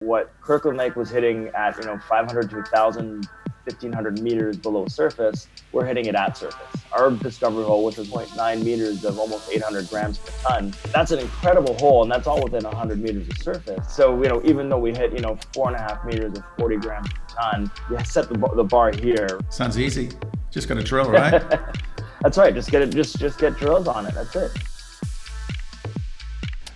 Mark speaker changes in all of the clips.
Speaker 1: What Kirkland Lake was hitting at 500 to 1,000, 1,500 meters below surface, we're hitting it at surface. Our discovery hole, which was 0.9 meters of almost 800 grams per ton, that's an incredible hole, and that's all within 100 meters of surface. So even though we hit 4.5 meters of 40 grams per ton, we set the bar here.
Speaker 2: Sounds easy. Just got to drill, right?
Speaker 1: That's right. Just get drills on it. That's it.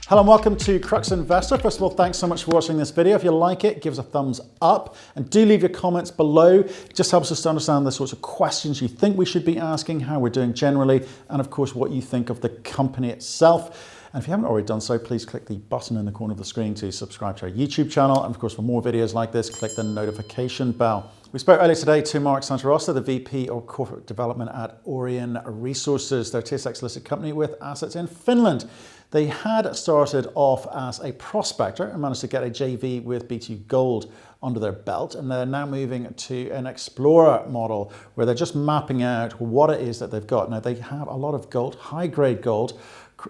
Speaker 3: Hello and welcome to Crux Investor. First of all, thanks so much for watching this video. If you like it, give us a thumbs up and do leave your comments below. It just helps us to understand the sorts of questions you think we should be asking, how we're doing generally, and of course, what you think of the company itself. And if you haven't already done so, please click the button in the corner of the screen to subscribe to our YouTube channel. And of course, for more videos like this, click the notification bell. We spoke earlier today to Mark Santarossa, the VP of Corporate Development at Aurion Resources, their TSX listed company with assets in Finland. They had started off as a prospector and managed to get a JV with B2Gold under their belt, and they're now moving to an explorer model where they're just mapping out what it is that they've got. Now, they have a lot of gold, high-grade gold,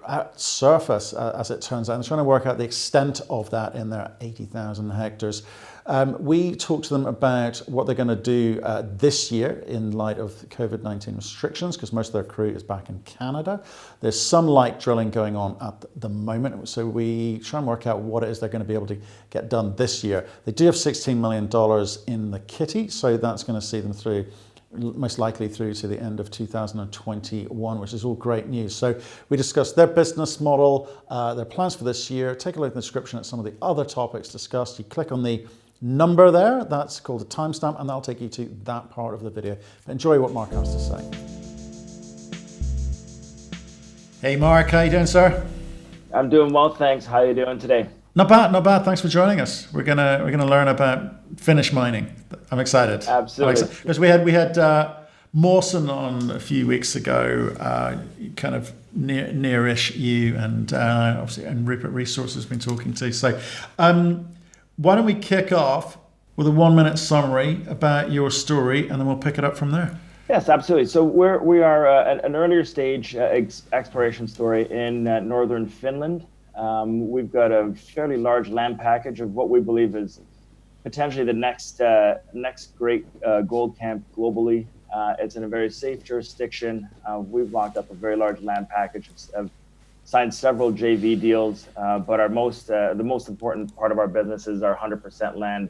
Speaker 3: at surface, as it turns out. They're trying to work out the extent of that in their 80,000 hectares. We talked to them about what they're going to do this year in light of COVID-19 restrictions, because most of their crew is back in Canada. There's some light drilling going on at the moment, so we try and work out what it is they're going to be able to get done this year. They do have $16 million in the kitty, so that's going to see them through, most likely through to the end of 2021, which is all great news. So we discussed their business model, their plans for this year. Take a look in the description at some of the other topics discussed. You click on the number there, that's called a timestamp, and that'll take you to that part of the video. But enjoy what Mark has to say. Hey Mark, how you doing, sir?
Speaker 1: I'm doing well, thanks. How are you doing today?
Speaker 3: Not bad, not bad. Thanks for joining us. We're gonna learn about Finnish mining. I'm excited.
Speaker 1: Absolutely.
Speaker 3: Because we had Mawson on a few weeks ago, kind of nearish you, and obviously, and Rupert Resources has been talking to. So, why don't we kick off with a 1-minute summary about your story, and then we'll pick it up from there.
Speaker 1: Yes, absolutely. So we are an earlier stage exploration story in northern Finland. We've got a fairly large land package of what we believe is potentially the next great gold camp globally. It's in a very safe jurisdiction. We've locked up a very large land package, have signed several JV deals, but the most important part of our business is our 100% land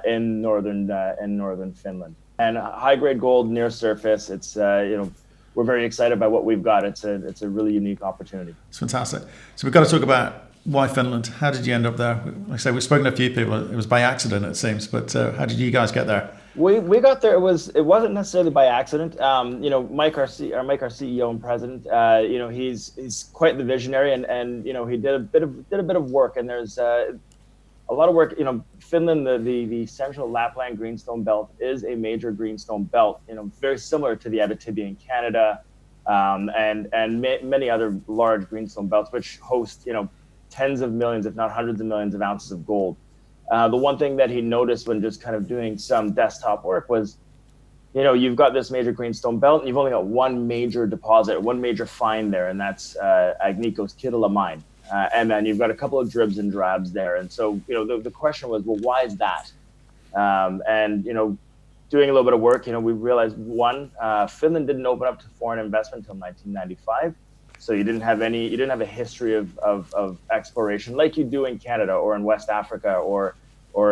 Speaker 1: in northern Finland. And high grade gold near surface. It's we're very excited by what we've got. It's a really unique opportunity.
Speaker 3: It's fantastic. So we've got to talk about why Finland. How did you end up there? Like I say, we've spoken to a few people. It was by accident, it seems. But how did you guys get there?
Speaker 1: We got there. It wasn't necessarily by accident. Mike, our CEO and president, he's quite the visionary, and he did a bit of work. And there's a lot of work. Finland, the central Lapland greenstone belt is a major greenstone belt. Very similar to the Abitibi in Canada, and many other large greenstone belts, which host tens of millions, if not hundreds of millions, of ounces of gold. The one thing that he noticed when just kind of doing some desktop work was, you've got this major greenstone belt, and you've only got one major deposit, one major find there, and that's Agnico's Kittilä mine. And then you've got a couple of dribs and drabs there. And so, the question was, well, why is that? Doing a little bit of work, we realized, one, Finland didn't open up to foreign investment until 1995. So you didn't have a history of exploration like you do in Canada or in West Africa or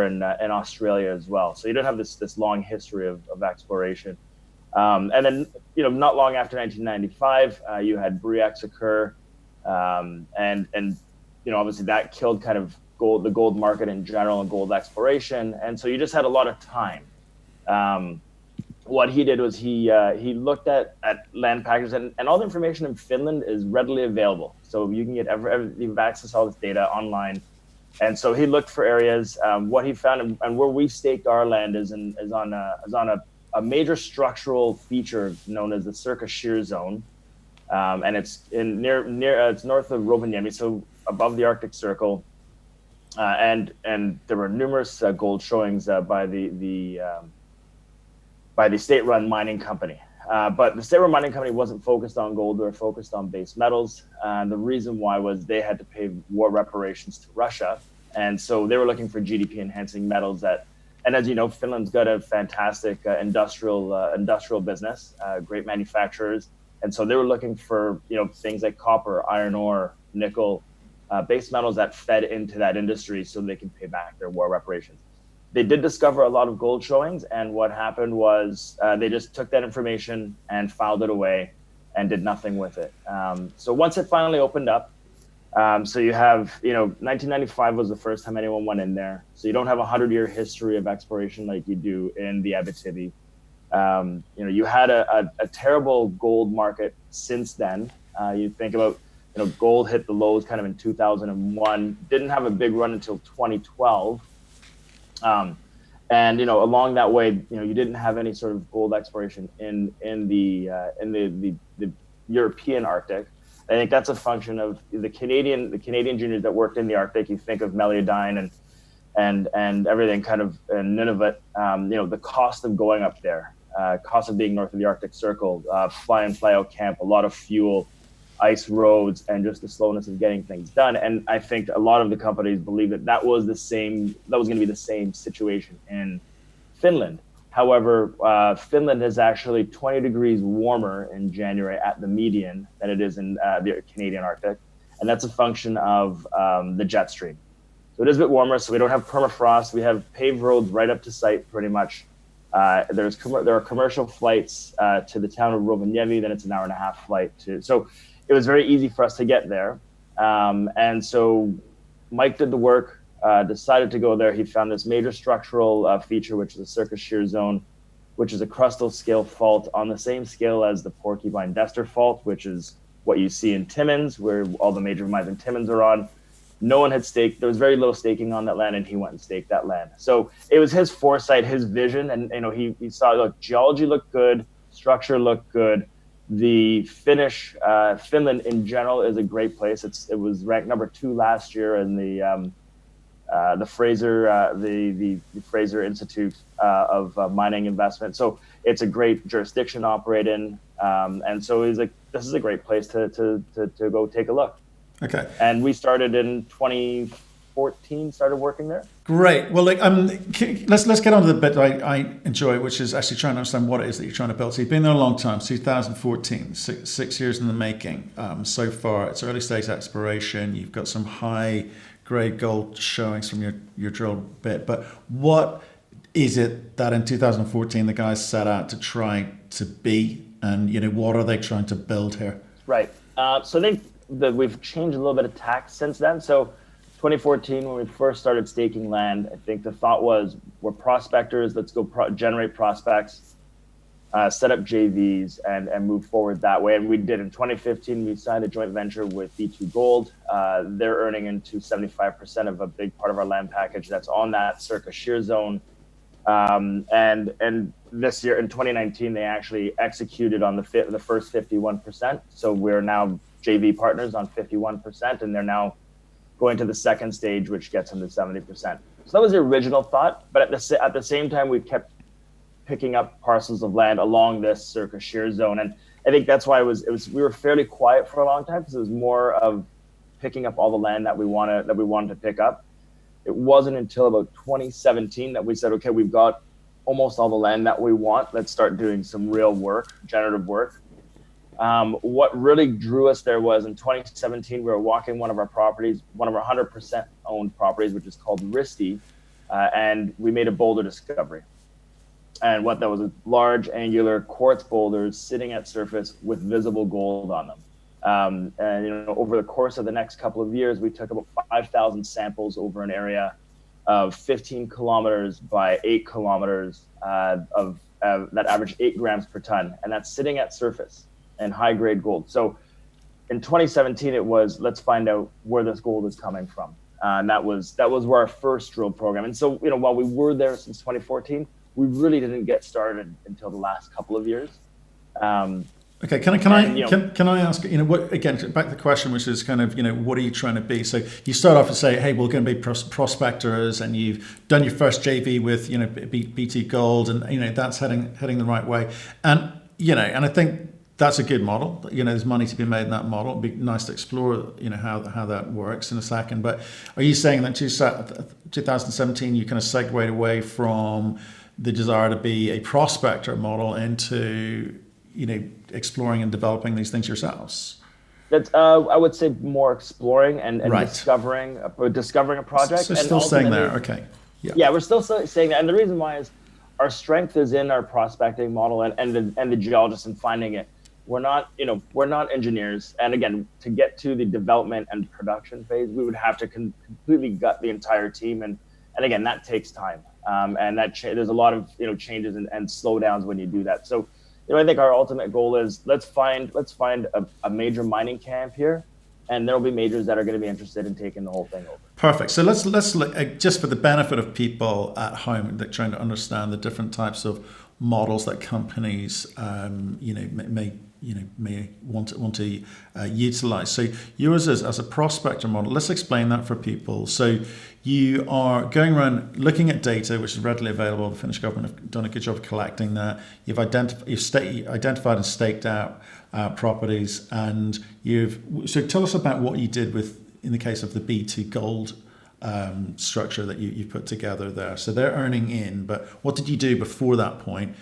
Speaker 1: in Australia as well. So you don't have this long history of exploration. And then, not long after 1995, you had BRIEX occur. And obviously that killed kind of the gold market in general and gold exploration. And so you just had a lot of time. What he did was he looked at land packages, and all the information in Finland is readily available. So you can get you have access to all this data online. And so he looked for areas. What he found and where we staked our land is on a major structural feature known as the Circa Shear Zone. And it's it's north of Rovaniemi, so above the Arctic Circle, and there were numerous gold showings by the state-run mining company. But the state-run mining company wasn't focused on gold; they were focused on base metals. And the reason why was they had to pay war reparations to Russia, And so they were looking for GDP enhancing metals that, and as you know, Finland's got a fantastic industrial business, great manufacturers. And so they were looking for, things like copper, iron ore, nickel, base metals that fed into that industry so they can pay back their war reparations. They did discover a lot of gold showings, and what happened was they just took that information and filed it away and did nothing with it. So once it finally opened up, so you have, 1995 was the first time anyone went in there. So you don't have a 100-year history of exploration like you do in the Abitibi. You had a terrible gold market since then. You think about, gold hit the lows kind of in 2001, didn't have a big run until 2012. And along that way, you didn't have any sort of gold exploration in the European Arctic. I think that's a function of the Canadian juniors that worked in the Arctic. You think of Meliadine and everything kind of and Nunavut. The cost of going up there, cost of being north of the Arctic Circle, fly in, fly out camp, a lot of fuel, ice roads, and just the slowness of getting things done. And I think a lot of the companies believe that was going to be the same situation in Finland. However, Finland is actually 20 degrees warmer in January at the median than it is in the Canadian Arctic. And that's a function of the jet stream. So it is a bit warmer, so we don't have permafrost. We have paved roads right up to site pretty much. There are commercial flights to the town of Rovaniemi, then it's an hour and a half flight to. So it was very easy for us to get there. And so Mike did the work. Decided to go there. He found this major structural feature, which is a Circus Shear Zone, which is a crustal scale fault on the same scale as the Porcupine-Dester fault, which is what you see in Timmins, where all the major mines in Timmins are on. No one had staked. There was very little staking on that land, and he went and staked that land. So it was his foresight, his vision, and he saw, look, geology looked good, structure looked good. The Finland in general is a great place. It was ranked number 2 last year in the Fraser Institute of Mining Investment. So it's a great jurisdiction to operate in. And so he's like, this is a great place to go take a look.
Speaker 3: Okay.
Speaker 1: And we started in 2014, started working there.
Speaker 3: Great. Well, let's get on to the bit I enjoy, which is actually trying to understand what it is that you're trying to build. So you've been there a long time, 2014, six years in the making. So far, it's early stage exploration. You've got some high grade gold showings from your drill bit, but what is it that in 2014 the guys set out to try to be, and what are they trying to build here?
Speaker 1: Right. So I think that we've changed a little bit of tack since then. So 2014, when we first started staking land, I think the thought was, we're prospectors, let's go generate prospects, set up JVs and move forward that way. And we did. In 2015, we signed a joint venture with B2Gold. They're earning into 75% of a big part of our land package that's on that Circus Shear Zone. And this year, in 2019, they actually executed on the first 51%. So we're now JV partners on 51%, and they're now going to the second stage, which gets them to 70%. So that was the original thought. But at the same time, we kept picking up parcels of land along this Circus Shear Zone. And I think that's why we were fairly quiet for a long time, because it was more of picking up all the land that we wanted to pick up. It wasn't until about 2017 that we said, okay, we've got almost all the land that we want. Let's start doing some real work, generative work. What really drew us there was in 2017, we were walking one of our properties, one of our 100% owned properties, which is called Risti, and we made a boulder discovery. And what that was, a large angular quartz boulders sitting at surface with visible gold on them. And over the course of the next couple of years, we took about 5,000 samples over an area of 15 kilometers by 8 kilometers that averaged 8 grams per ton, and that's sitting at surface and high grade gold. So in 2017, it was, let's find out where this gold is coming from. And that was where our first drill program. And so, while we were there since 2014, we really didn't get started until the last couple of years.
Speaker 3: Okay, can I ask, what, again, back to the question, which is kind of, what are you trying to be? So you start off to say, hey, we're going to be prospectors, and you've done your first JV with, BT Gold, and, that's heading the right way. And, and I think
Speaker 2: That's a good model. You know, there's money to be made in that model. It'd be nice to explore, you know, how that works in a second. But are you saying that 2017 you kind of segued away from the desire to be a prospector model into, you know, exploring and developing these things yourselves?
Speaker 1: That's I would say more exploring and
Speaker 2: Right.
Speaker 1: discovering a project.
Speaker 2: So
Speaker 1: and
Speaker 2: still staying there,
Speaker 1: ultimately-
Speaker 2: okay.
Speaker 1: Yeah, we're still saying that, and the reason why is our strength is in our prospecting model and the geologists and finding it. We're not engineers, and again, to get to the development and production phase, we would have to completely gut the entire team, and again, that takes time, and there's a lot of changes and slowdowns when you do that. So, I think our ultimate goal is let's find a major mining camp here, and there will be majors that are going to be interested in taking the whole thing over.
Speaker 2: Perfect. So let's look, just for the benefit of people at home that are trying to understand the different types of models that companies may want to utilize. So yours is as a prospector model. Let's explain that for people. So you are going around looking at data which is readily available. The Finnish government have done a good job of collecting that. You've identified and staked out properties, and so tell us about what you did in the case of the B2Gold structure that you put together there. So they're earning in, but what did you do before that point?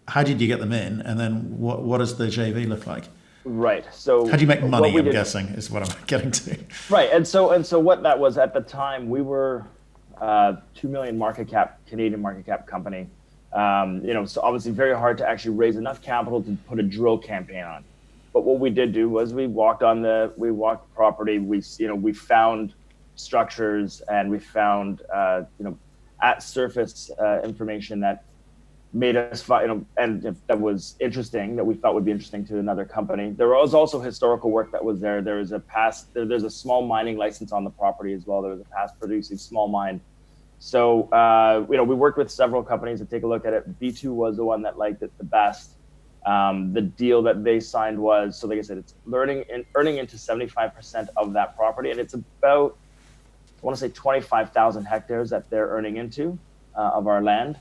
Speaker 2: How did you get them in, and then what does the JV look like?
Speaker 1: Right. So
Speaker 2: how do you make money? I'm guessing is what I'm getting to.
Speaker 1: Right, and so what that was at the time, we were 2 million Canadian market cap company. So obviously very hard to actually raise enough capital to put a drill campaign on. But what we did do was we walked property. We found structures, and we found at surface information that made us and that was interesting, that we thought would be interesting to another company. There was also historical work that was there. There's a small mining license on the property as well. There was a past producing small mine. So we worked with several companies to take a look at it. B2 was the one that liked it the best. The deal that they signed was, so like I said, it's earning into 75% of that property, and it's about, I want to say 25,000 hectares that they're earning into of our land.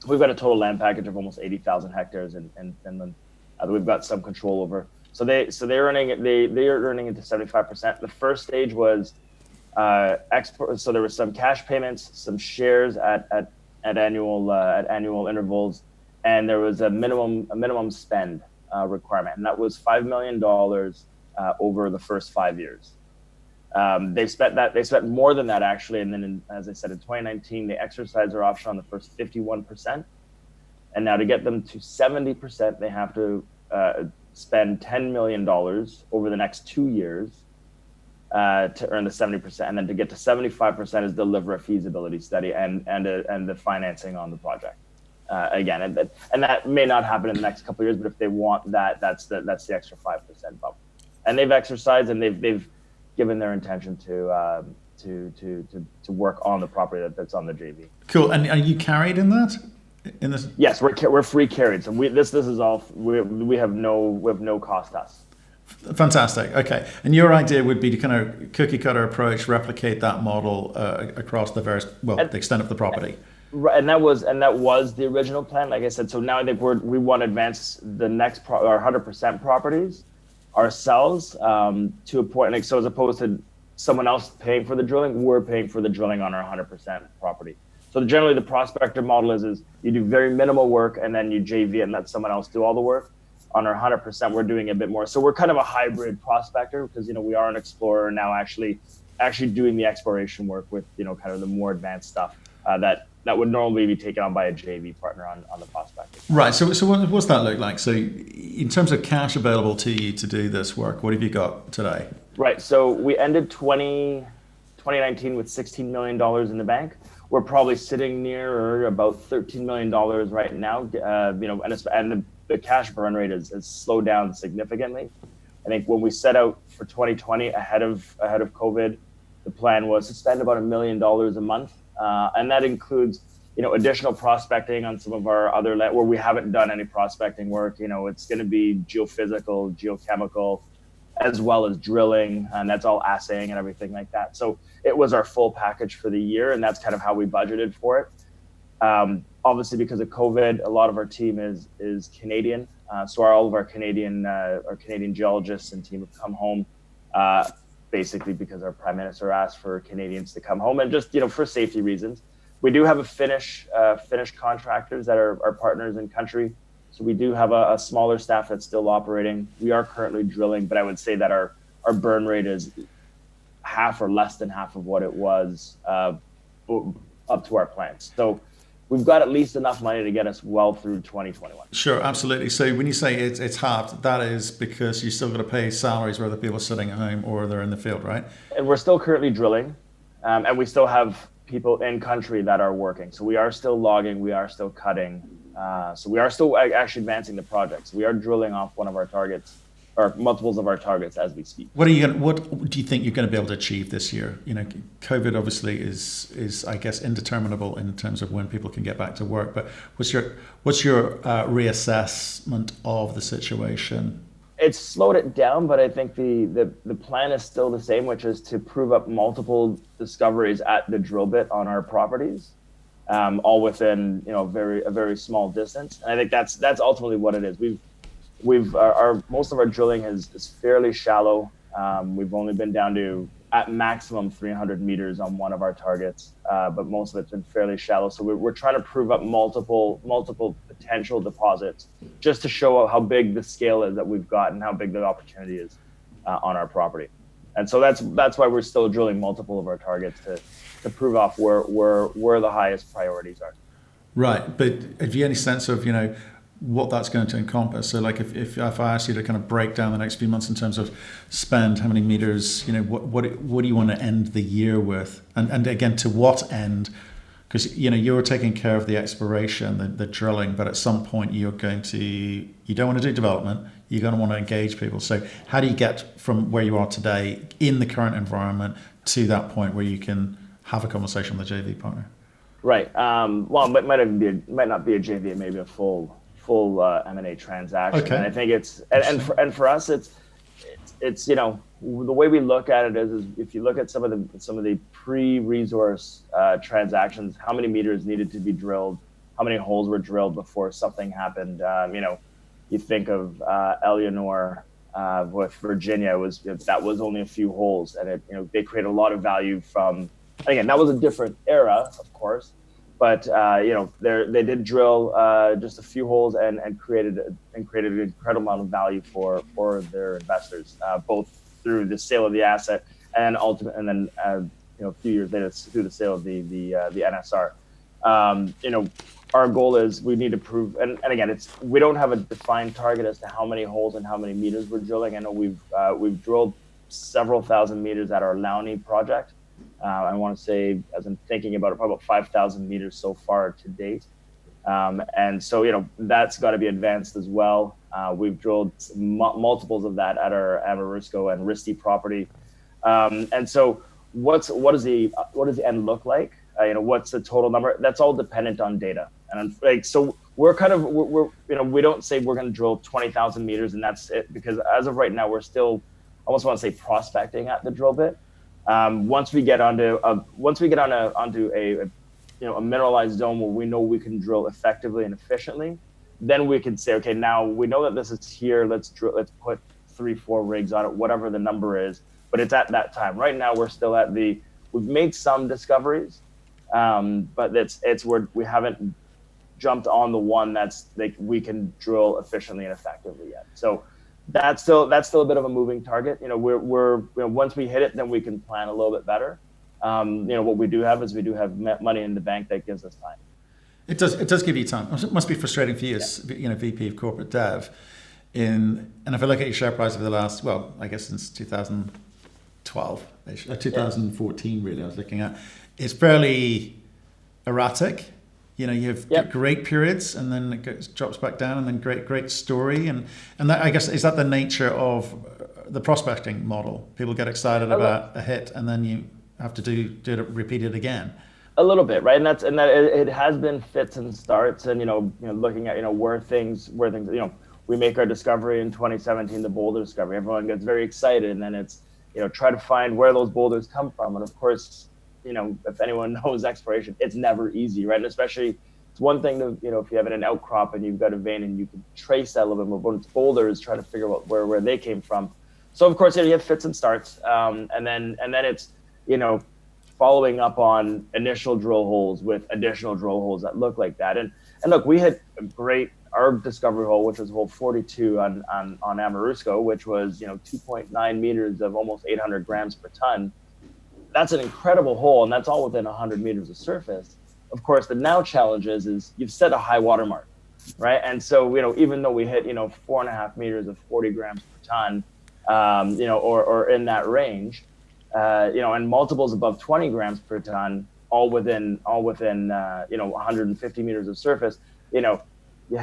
Speaker 1: We've got a total land package of almost 80,000 hectares in Finland that we've got some control over. So they are earning into 75%. The first stage was export. So there were some cash payments, some shares at annual intervals, and there was a minimum spend requirement, and that was $5 million over the first 5 years. They spent more than that actually, and then as I said, in 2019 they exercised their option on the first 51%, and now to get them to 70%, they have to spend $10 million over the next 2 years to earn the 70%, and then to get to 75% is deliver a feasibility study and the financing on the project. Again, and that may not happen in the next couple of years, but if they want that, that's the extra 5% bump, and they've exercised and they've given their intention to work on the property that's on the JV.
Speaker 2: Cool. And are you carried in that? In this?
Speaker 1: Yes, we're free carried. So this is all we have no cost to us.
Speaker 2: Fantastic. Okay. And your idea would be to kind of cookie cutter approach, replicate that model across the the extent of the property.
Speaker 1: Right, and that was the original plan. Like I said, so now I think we want to advance the next our 100% properties ourselves to a point. Like, so as opposed to someone else paying for the drilling, we're paying for the drilling on our 100% property. So generally, the prospector model is you do very minimal work and then you JV and let someone else do all the work. On our 100%, we're doing a bit more. So we're kind of a hybrid prospector because we are an explorer now, actually doing the exploration work with kind of the more advanced stuff that would normally be taken on by a JV partner on the prospecting.
Speaker 2: Right. So what's that look like? So in terms of cash available to you to do this work, what have you got today?
Speaker 1: Right. So we ended 2019 with $16 million in the bank. We're probably sitting near about $13 million right now. And the cash burn rate has slowed down significantly. I think when we set out for 2020 ahead of COVID, the plan was to spend about $1 million a month. And that includes, additional prospecting on some of our other land where we haven't done any prospecting work. It's going to be geophysical, geochemical, as well as drilling, and that's all assaying and everything like that. So it was our full package for the year, and that's kind of how we budgeted for it. Obviously, because of COVID, a lot of our team is Canadian, So all of our Canadian geologists and team have come home, basically because our Prime Minister asked for Canadians to come home, and just for safety reasons. We do have a Finnish contractors that are our partners in country. So we do have a smaller staff that's still operating. We are currently drilling, but I would say that our burn rate is half or less than half of what it was up to our plans. So we've got at least enough money to get us well through 2021.
Speaker 2: Sure, absolutely. So when you say it's halved, that is because you still got to pay salaries whether people are sitting at home or they're in the field, right?
Speaker 1: And we're still currently drilling, and we still have people in country that are working. So we are still logging, we are still cutting. So we are still actually advancing the projects. We are drilling off one of our targets, or multiples of our targets as we speak.
Speaker 2: What do you think you're going to be able to achieve this year? COVID obviously is I guess indeterminable in terms of when people can get back to work. But what's your reassessment of the situation?
Speaker 1: It's slowed it down, but I think the plan is still the same, which is to prove up multiple discoveries at the drill bit on our properties, all within a very small distance. And I think that's ultimately what it is. Our most of our drilling is fairly shallow. We've only been down to at maximum 300 meters on one of our targets, but most of it's been fairly shallow. So we're trying to prove up multiple potential deposits just to show how big the scale is that we've got and how big the opportunity is on our property. And so that's why we're still drilling multiple of our targets to prove off where the highest priorities are.
Speaker 2: Right, but have you any sense of what that's going to encompass? So like if I ask you to kind of break down the next few months in terms of spend, how many meters, what do you want to end the year with? And again, to what end? Because you're taking care of the exploration, the drilling, but at some point you don't want to do development, you're going to want to engage people. So how do you get from where you are today in the current environment to that point where you can have a conversation with a JV partner?
Speaker 1: Right. Well, it might not be a JV, it may be a full M&A transaction.
Speaker 2: Okay.
Speaker 1: And I think it's and for us it's the way we look at it is if you look at some of the pre-resource transactions, how many meters needed to be drilled, how many holes were drilled before something happened. You think of Eleanor with Virginia that was only a few holes, and they created a lot of value from. Again, that was a different era, of course. But they did drill just a few holes and created an incredible amount of value for their investors, both through the sale of the asset and then a few years later through the sale of the NSR. Our goal is we need to prove, and again, we don't have a defined target as to how many holes and how many meters we're drilling. I know we've drilled several thousand meters at our Lowney project. I want to say, as I'm thinking about it, probably about 5,000 meters so far to date. And so, that's got to be advanced as well. We've drilled multiples of that at our Amorisco and Risti property. And so what does the end look like? What's the total number? That's all dependent on data. And so we're we don't say we're going to drill 20,000 meters and that's it, because as of right now, we're still, I almost want to say prospecting at the drill bit. Once we get onto a mineralized zone where we know we can drill effectively and efficiently, then we can say, okay, now we know that this is here. Let's put 3-4 rigs on it, whatever the number is. But it's at that time. Right now, we're still we've made some discoveries, but it's where we haven't jumped on the one that's like we can drill efficiently and effectively yet. So. That's still a bit of a moving target. We're once we hit it, then we can plan a little bit better. What we do have is money in the bank that gives us time.
Speaker 2: It does give you time. It must be frustrating for you as VP of Corporate Dev. And if I look at your share price over the last, I guess since 2012, 2014 really, I was looking at, it's fairly erratic. You have great periods, and then it drops back down, and then great story, and that, I guess, is that the nature of the prospecting model? People get excited about a hit, and then you have to repeat it again.
Speaker 1: A little bit, right? And that it has been fits and starts, and looking at where things we make our discovery in 2017, the boulder discovery. Everyone gets very excited, and then it's try to find where those boulders come from, and of course. If anyone knows exploration, it's never easy, right? And especially it's one thing to, if you have an outcrop and you've got a vein and you can trace that a little bit more, but it's boulders, trying to figure out where they came from. So of course, you have fits and starts, and then it's, following up on initial drill holes with additional drill holes that look like that. And look, we had our discovery hole, which was hole 42 on Amarusco, which was 2.9 meters of almost 800 grams per ton. That's an incredible hole, and that's all within 100 meters of surface. Of course, the now challenge is you've set a high water mark, right? And so even though we hit 4.5 meters of 40 grams per ton, or in that range, and multiples above 20 grams per ton, all within 150 meters of surface, you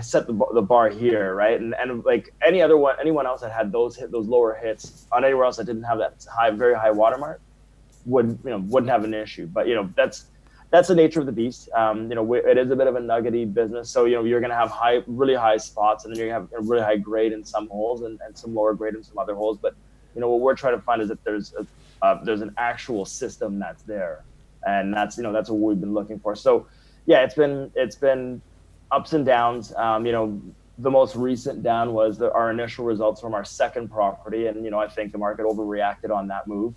Speaker 1: set the bar here, right? And like anyone else that had those lower hits on anywhere else that didn't have that very high watermark wouldn't have an issue. But that's the nature of the beast. It is a bit of a nuggety business, so you're going to have really high spots, and then you're going to have a really high grade in some holes and some lower grade in some other holes. But what we're trying to find is that there's an actual system that's there, and that's what we've been looking for. So yeah, it's been ups and downs. The most recent down was our initial results from our second property, and I think the market overreacted on that move.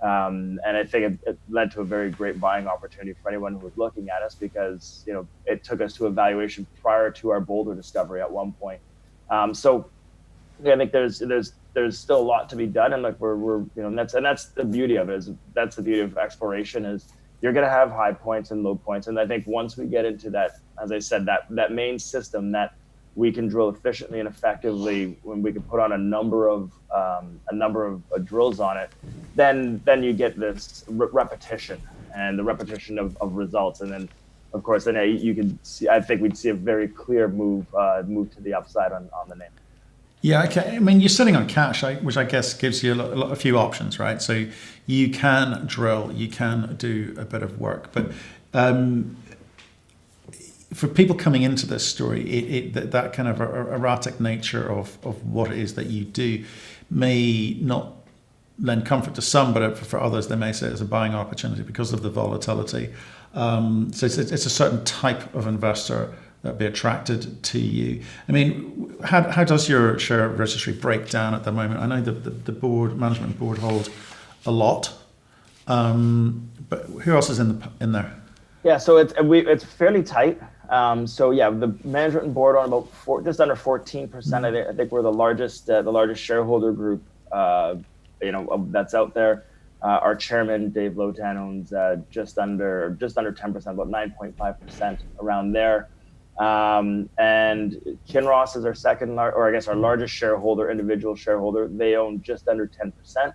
Speaker 1: And I think it led to a very great buying opportunity for anyone who was looking at us, because it took us to a valuation prior to our Boulder discovery at one point. So yeah, I think there's still a lot to be done, and like we're that's the beauty of it. That's the beauty of exploration, is you're going to have high points and low points. And I think once we get into that, as I said, that main system that we can drill efficiently and effectively, when we can put on a number of drills on it, then you get this repetition and the repetition of results. And then of course, then you can see, I think we'd see a very clear move to the upside on the name.
Speaker 2: Yeah, okay. I mean, you're sitting on cash, which I guess gives you a few options, right? So you can drill, you can do a bit of work, but for people coming into this story, that kind of erratic nature of what it is that you do may not lend comfort to some, but for others, they may say it's a buying opportunity because of the volatility. So it's a certain type of investor that be attracted to you. I mean, how does your share registry break down at the moment? I know the management board hold a lot, but who else is in there?
Speaker 1: Yeah, so it's fairly tight. So yeah, the management board on about just under 14%. I think we're the largest shareholder group, that's out there. Our chairman, Dave Lotan, owns just under 10%, about 9.5%, around there. And Kinross is our our largest shareholder, individual shareholder. They own just under 10%.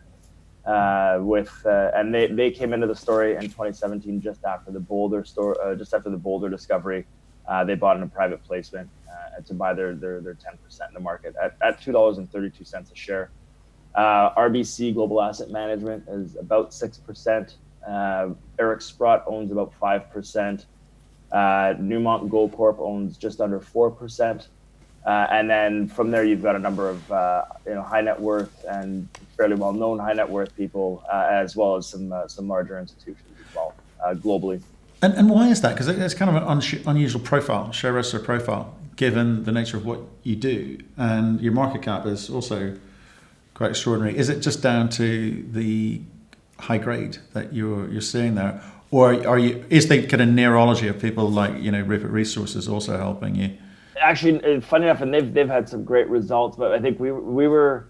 Speaker 1: And they came into the story in 2017, just after the Boulder discovery. They bought in a private placement to buy their 10% in the market at $2.32 a share. RBC Global Asset Management is about 6%. Eric Sprott owns about 5%. Newmont Gold Corp owns just under 4%. And then from there, you've got a number of high net worth and fairly well-known high net worth people, as well as some larger institutions as well, globally.
Speaker 2: And why is that? Because it's kind of an unusual profile, share register profile, given the nature of what you do, and your market cap is also quite extraordinary. Is it just down to the high grade that you're seeing there, or is the kind of neurology of people like Rupert Resources also helping you? Actually,
Speaker 1: funny enough, and they've had some great results, but I think we were,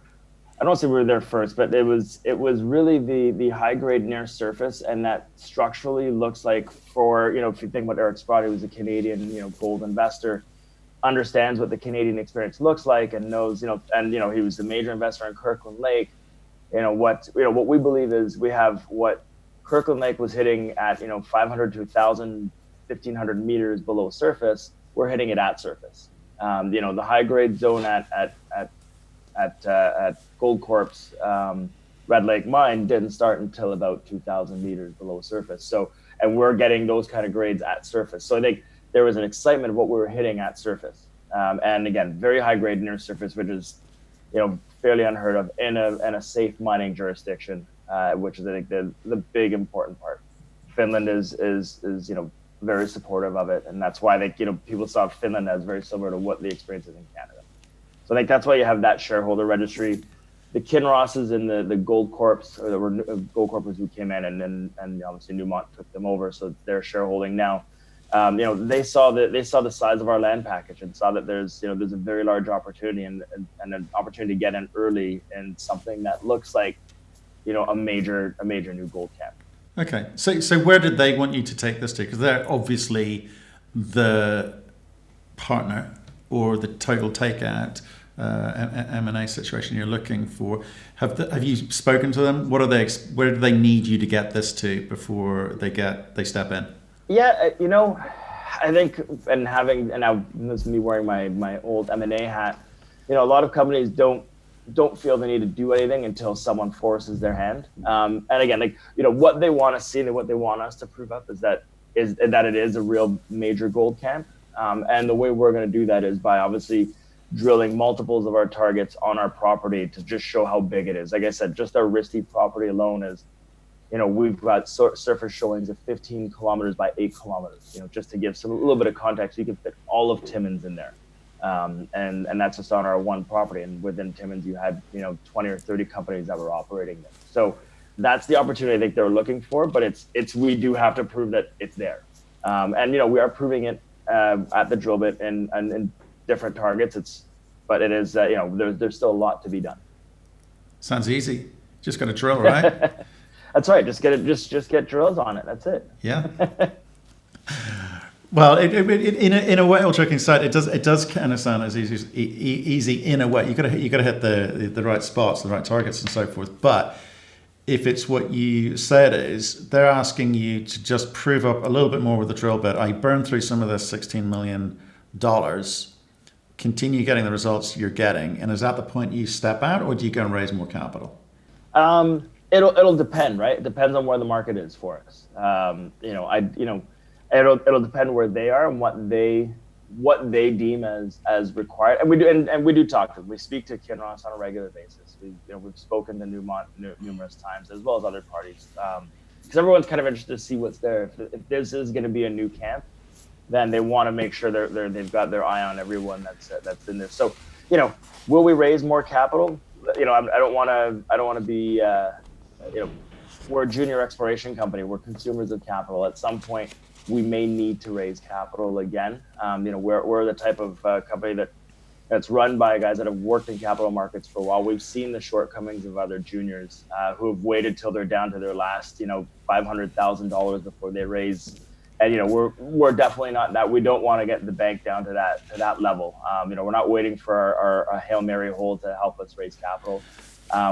Speaker 1: I don't say we were there first, but it was really the high grade near surface, and that structurally looks like, for if you think about Eric Sprott, who was a Canadian gold investor, understands what the Canadian experience looks like, and knows and he was the major investor in Kirkland Lake. What we believe is we have what Kirkland Lake was hitting at 500 to 1,000, 1,500 meters below surface. We're hitting it at surface. The high grade zone at Gold Corp's Red Lake mine didn't start until about 2,000 meters below surface. So, and we're getting those kind of grades at surface. So I think there was an excitement of what we were hitting at surface. And again, very high grade near surface, which is, fairly unheard of in a safe mining jurisdiction, which is, I think, the big important part. Finland is very supportive of it, and that's why people saw Finland as very similar to what the experience is in Canada. So I think that's why you have that shareholder registry. The Kinrosses and the Gold Corps, or there were Gold Corpers who came in, and obviously Newmont took them over, so they're shareholding now. They saw the size of our land package and saw that there's a very large opportunity and an opportunity to get in early in something that looks like a major new gold camp.
Speaker 2: Okay, so where did they want you to take this to? Because they're obviously the partner or the total takeout M&A situation you're looking for. Have you spoken to them? Where do they need you to get this to before they step in?
Speaker 1: Yeah, I think, and now this is me wearing my old M&A hat. A lot of companies don't feel the need to do anything until someone forces their hand. And again, what they want to see and what they want us to prove up is that it is a real major gold camp. And the way we're going to do that is by obviously drilling multiples of our targets on our property to just show how big it is. Like I said, just our Risty property alone is, we've got surface showings of 15 kilometers by 8 kilometers, just to give a little bit of context. You can fit all of Timmins in there. And that's just on our one property. And within Timmins, you had, 20 or 30 companies that were operating there. So that's the opportunity I think they're looking for, but we do have to prove that it's there. And we are proving it at the drill bit and different targets. But it is, there's still a lot to be done.
Speaker 2: Sounds easy. Just got to drill, right?
Speaker 1: That's right. Just get drills on it. That's it.
Speaker 2: Yeah. Well, in a way, all joking aside, it does kind of sound as easy in a way. You got to hit the right spots, the right targets, and so forth. But if it's what you said is, they're asking you to just prove up a little bit more with the drill bit. I burn through some of this $16 million, continue getting the results you're getting, and is that the point you step out, or do you go and raise more capital?
Speaker 1: It'll depend, right? It depends on where the market is for us. It'll depend where they are and what they deem as required. And we do talk to them. We speak to Kinross on a regular basis. We've spoken to Newmont numerous times, as well as other parties, because everyone's kind of interested to see what's there. If this is going to be a new camp, then they want to make sure they've got their eye on everyone that's in there. So, will we raise more capital? I don't want to be. We're a junior exploration company. We're consumers of capital. At some point, we may need to raise capital again. We're the type of company that's run by guys that have worked in capital markets for a while. We've seen the shortcomings of other juniors who have waited till they're down to their last, $500,000 before they raise. And we're definitely not that. We don't want to get the bank down to that level. We're not waiting for our Hail Mary hole to help us raise capital.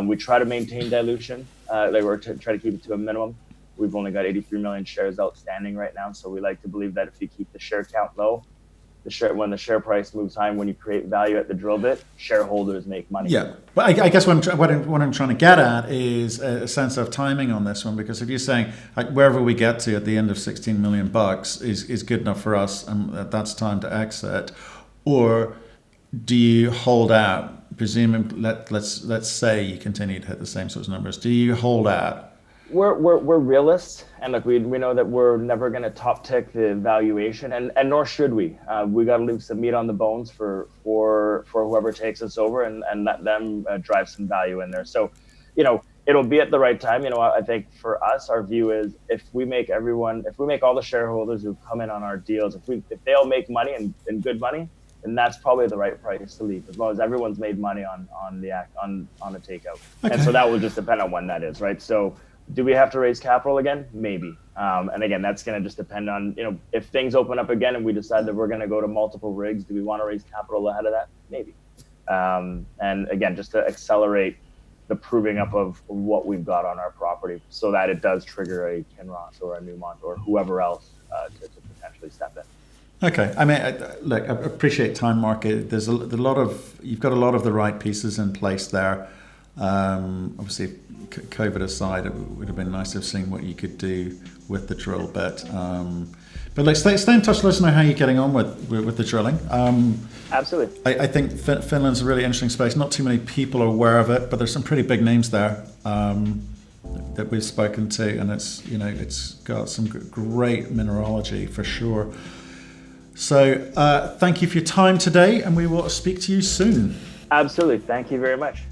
Speaker 1: We try to maintain dilution. We're try to keep it to a minimum. We've only got 83 million shares outstanding right now, so we like to believe that if you keep the share count low, when the share price moves high, when you create value at the drill bit, shareholders make money.
Speaker 2: Yeah, but I guess what I'm trying to get at is a sense of timing on this one, because if you're saying wherever we get to at the end of $16 million is good enough for us and that's time to exit, or do you hold out? Presumably, let's say you continue to hit the same sorts of numbers. Do you hold out?
Speaker 1: We're realists, and look, we know that we're never going to top tick the valuation, and nor should we. We got to leave some meat on the bones for whoever takes us over, and let them drive some value in there. So, it'll be at the right time. I think for us, our view is if we make all the shareholders who come in on our deals, if they all make money and good money, then that's probably the right price to leave, as long as everyone's made money on the takeout. Okay. And so that will just depend on when that is, right? So, do we have to raise capital again? Maybe. And again, that's going to just depend on, if things open up again and we decide that we're going to go to multiple rigs, do we want to raise capital ahead of that? Maybe. And again, just to accelerate the proving up of what we've got on our property so that it does trigger a Kinross or a Newmont or whoever else to potentially step in.
Speaker 2: Okay. I mean, look, I appreciate time market. There's you've got a lot of the right pieces in place there. Obviously, COVID aside, it would have been nice to have seen what you could do with the drill bit. But let's stay in touch. Let us know how you're getting on with the drilling.
Speaker 1: Absolutely.
Speaker 2: I think Finland's a really interesting space. Not too many people are aware of it, but there's some pretty big names there. that we've spoken to, and it's got some great mineralogy for sure. So thank you for your time today, and we will speak to you soon.
Speaker 1: Absolutely. Thank you very much.